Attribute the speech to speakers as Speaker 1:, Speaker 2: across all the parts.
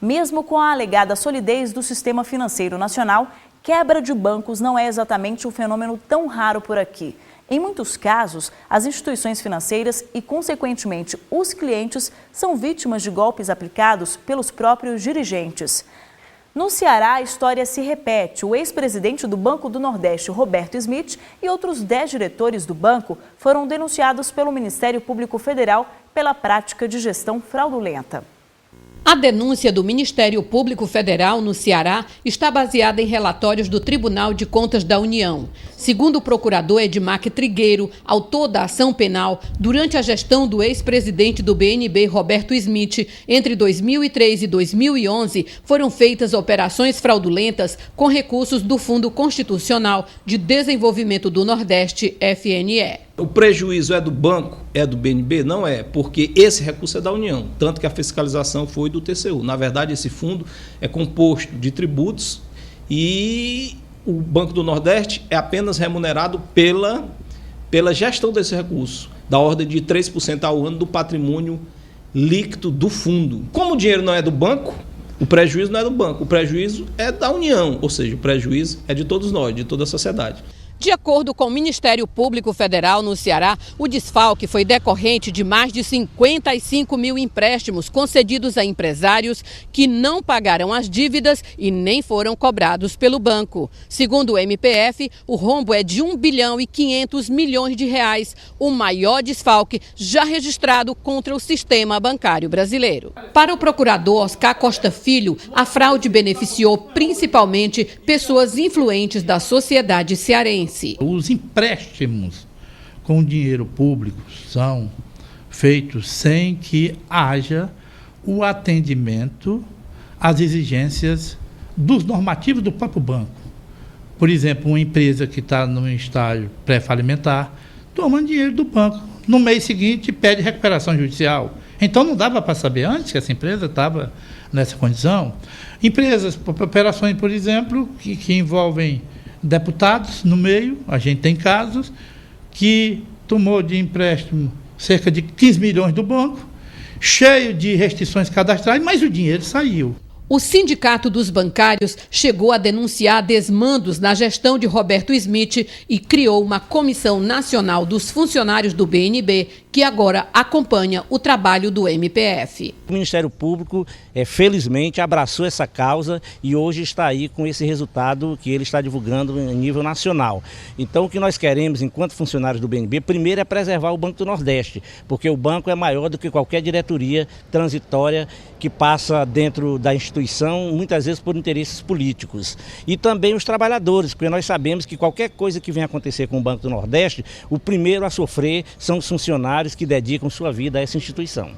Speaker 1: Mesmo com a alegada solidez do sistema financeiro nacional, quebra de bancos não é exatamente um fenômeno tão raro por aqui. Em muitos casos, as instituições financeiras e, consequentemente, os clientes são vítimas de golpes aplicados pelos próprios dirigentes. No Ceará, a história se repete. O ex-presidente do Banco do Nordeste, Roberto Smith, e outros 10 diretores do banco foram denunciados pelo Ministério Público Federal pela prática de gestão fraudulenta.
Speaker 2: A denúncia do Ministério Público Federal no Ceará está baseada em relatórios do Tribunal de Contas da União. Segundo o procurador Edmac Trigueiro, autor da ação penal, durante a gestão do ex-presidente do BNB, Roberto Smith, entre 2003 e 2011, foram feitas operações fraudulentas com recursos do Fundo Constitucional de Desenvolvimento do Nordeste, FNE.
Speaker 3: O prejuízo é do banco? É do BNB? Não é, porque esse recurso é da União, tanto que a fiscalização foi do TCU. Na verdade, esse fundo é composto de tributos e o Banco do Nordeste é apenas remunerado pela gestão desse recurso, da ordem de 3% ao ano do patrimônio líquido do fundo. Como o dinheiro não é do banco, o prejuízo não é do banco, o prejuízo é da União, ou seja, o prejuízo é de todos nós, de toda a sociedade.
Speaker 2: De acordo com o Ministério Público Federal no Ceará, o desfalque foi decorrente de mais de 55 mil empréstimos concedidos a empresários que não pagaram as dívidas e nem foram cobrados pelo banco. Segundo o MPF, o rombo é de 1 bilhão e 500 milhões de reais, o maior desfalque já registrado contra o sistema bancário brasileiro. Para o procurador Oscar Costa Filho, a fraude beneficiou principalmente pessoas influentes da sociedade cearense.
Speaker 4: Os empréstimos com dinheiro público são feitos sem que haja o atendimento às exigências dos normativos do próprio banco. Por exemplo, uma empresa que está num estágio pré-falimentar toma dinheiro do banco. No mês seguinte, pede recuperação judicial. Então, não dava para saber antes que essa empresa estava nessa condição. Empresas, operações, por exemplo, que envolvem deputados no meio, a gente tem casos que tomou de empréstimo cerca de 15 milhões do banco, cheio de restrições cadastrais, mas o dinheiro saiu.
Speaker 2: O Sindicato dos Bancários chegou a denunciar desmandos na gestão de Roberto Smith e criou uma Comissão Nacional dos Funcionários do BNB, que agora acompanha o trabalho do MPF.
Speaker 5: O Ministério Público, felizmente, abraçou essa causa e hoje está aí com esse resultado que ele está divulgando em nível nacional. Então, o que nós queremos, enquanto funcionários do BNB, primeiro é preservar o Banco do Nordeste, porque o banco é maior do que qualquer diretoria transitória que passa dentro da instituição, muitas vezes por interesses políticos. E também os trabalhadores, porque nós sabemos que qualquer coisa que venha acontecer com o Banco do Nordeste, o primeiro a sofrer são os funcionários que dedicam sua vida a essa instituição.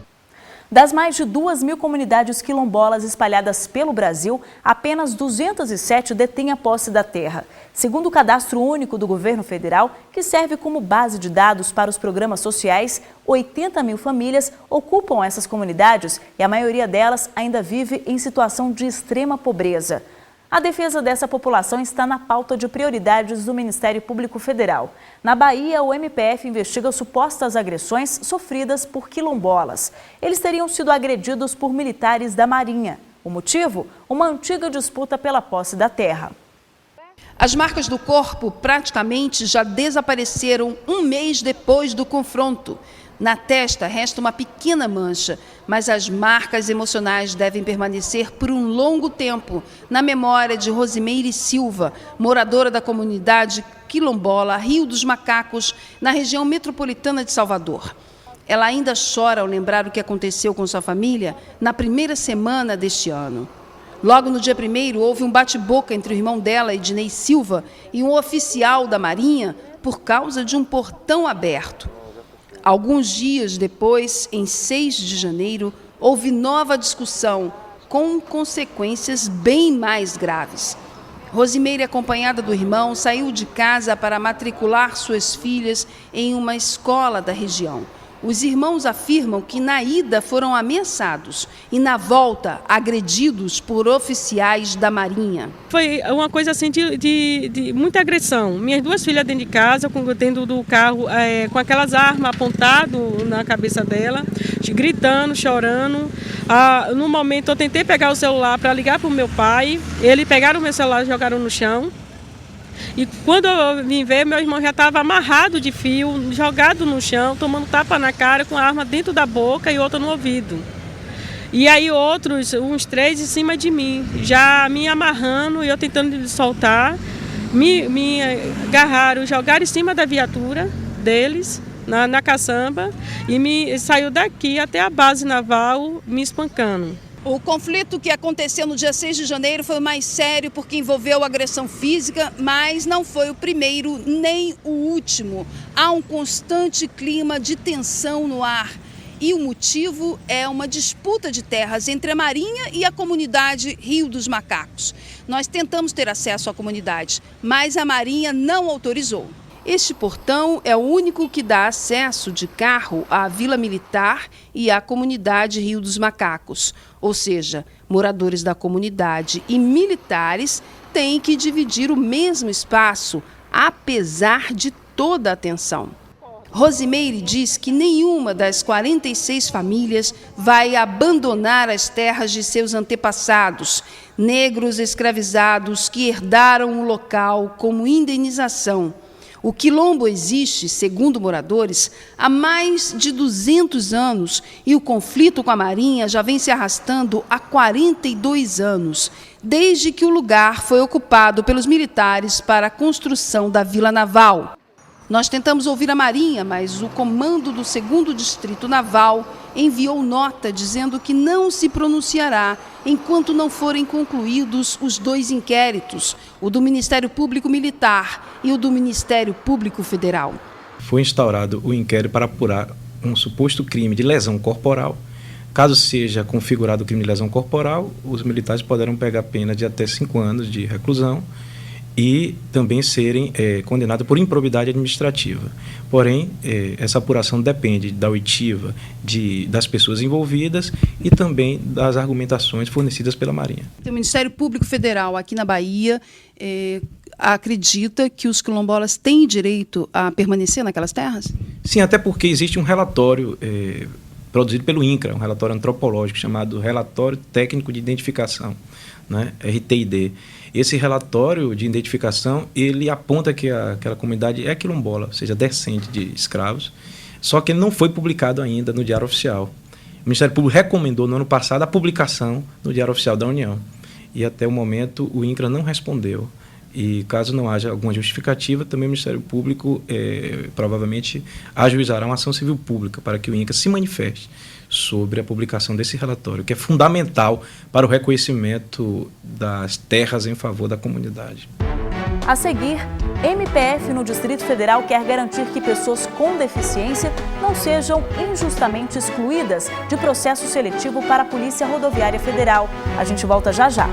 Speaker 1: Das mais de 2.000 comunidades quilombolas espalhadas pelo Brasil, apenas 207 detêm a posse da terra. Segundo o Cadastro Único do Governo Federal, que serve como base de dados para os programas sociais, 80 mil famílias ocupam essas comunidades e a maioria delas ainda vive em situação de extrema pobreza. A defesa dessa população está na pauta de prioridades do Ministério Público Federal. Na Bahia, o MPF investiga supostas agressões sofridas por quilombolas. Eles teriam sido agredidos por militares da Marinha. O motivo? Uma antiga disputa pela posse da terra.
Speaker 6: As marcas do corpo praticamente já desapareceram um mês depois do confronto. Na testa resta uma pequena mancha, mas as marcas emocionais devem permanecer por um longo tempo na memória de Rosimeire Silva, moradora da comunidade quilombola Rio dos Macacos, na região metropolitana de Salvador. Ela ainda chora ao lembrar o que aconteceu com sua família na primeira semana deste ano. Logo no dia 1º, houve um bate-boca entre o irmão dela, Ednei Silva, e um oficial da Marinha por causa de um portão aberto. Alguns dias depois, em 6 de janeiro, houve nova discussão, com consequências bem mais graves. Rosimeire, acompanhada do irmão, saiu de casa para matricular suas filhas em uma escola da região. Os irmãos afirmam que na ida foram ameaçados e na volta agredidos por oficiais da Marinha.
Speaker 7: Foi uma coisa assim de muita agressão. Minhas 2 filhas dentro de casa, dentro do carro, com aquelas armas apontadas na cabeça dela. gritando, chorando. No momento eu tentei pegar o celular para ligar para o meu pai, eles pegaram o meu celular e jogaram no chão. E quando eu vim ver, meu irmão já estava amarrado de fio, jogado no chão, tomando tapa na cara, com a arma dentro da boca e outra no ouvido. E aí outros, uns 3 em cima de mim, já me amarrando e eu tentando soltar. Me agarraram, jogaram em cima da viatura deles, na caçamba, e me saiu daqui até a base naval me espancando.
Speaker 6: O conflito que aconteceu no dia 6 de janeiro foi o mais sério porque envolveu agressão física, mas não foi o primeiro nem o último. Há um constante clima de tensão no ar. E o motivo é uma disputa de terras entre a Marinha e a comunidade Rio dos Macacos. Nós tentamos ter acesso à comunidade, mas a Marinha não autorizou. Este portão é o único que dá acesso de carro à Vila Militar e à comunidade Rio dos Macacos. Ou seja, moradores da comunidade e militares têm que dividir o mesmo espaço, apesar de toda a tensão. Rosimeire diz que nenhuma das 46 famílias vai abandonar as terras de seus antepassados, negros escravizados que herdaram o local como indenização. O quilombo existe, segundo moradores, há mais de 200 anos e o conflito com a Marinha já vem se arrastando há 42 anos, desde que o lugar foi ocupado pelos militares para a construção da Vila Naval. Nós tentamos ouvir a Marinha, mas o comando do 2º Distrito Naval enviou nota dizendo que não se pronunciará enquanto não forem concluídos os 2 inquéritos, o do Ministério Público Militar e o do Ministério Público Federal.
Speaker 8: Foi instaurado o inquérito para apurar um suposto crime de lesão corporal. Caso seja configurado o crime de lesão corporal, os militares poderão pegar pena de até 5 anos de reclusão e também serem condenados por improbidade administrativa. Porém, essa apuração depende da oitiva das pessoas envolvidas e também das argumentações fornecidas pela Marinha.
Speaker 6: O Ministério Público Federal aqui na Bahia acredita que os quilombolas têm direito a permanecer naquelas terras?
Speaker 8: Sim, até porque existe um relatório produzido pelo INCRA, um relatório antropológico chamado Relatório Técnico de Identificação, né, RTID. Esse relatório de identificação, ele aponta que aquela comunidade é quilombola, ou seja, descendente de escravos, só que ele não foi publicado ainda no Diário Oficial. O Ministério Público recomendou no ano passado a publicação no Diário Oficial da União. E até o momento o INCRA não respondeu. E caso não haja alguma justificativa, também o Ministério Público provavelmente ajuizará uma ação civil pública para que o INCRA se manifeste sobre a publicação desse relatório, que é fundamental para o reconhecimento das terras em favor da comunidade.
Speaker 1: A seguir, MPF no Distrito Federal quer garantir que pessoas com deficiência não sejam injustamente excluídas de processo seletivo para a Polícia Rodoviária Federal. A gente volta já já.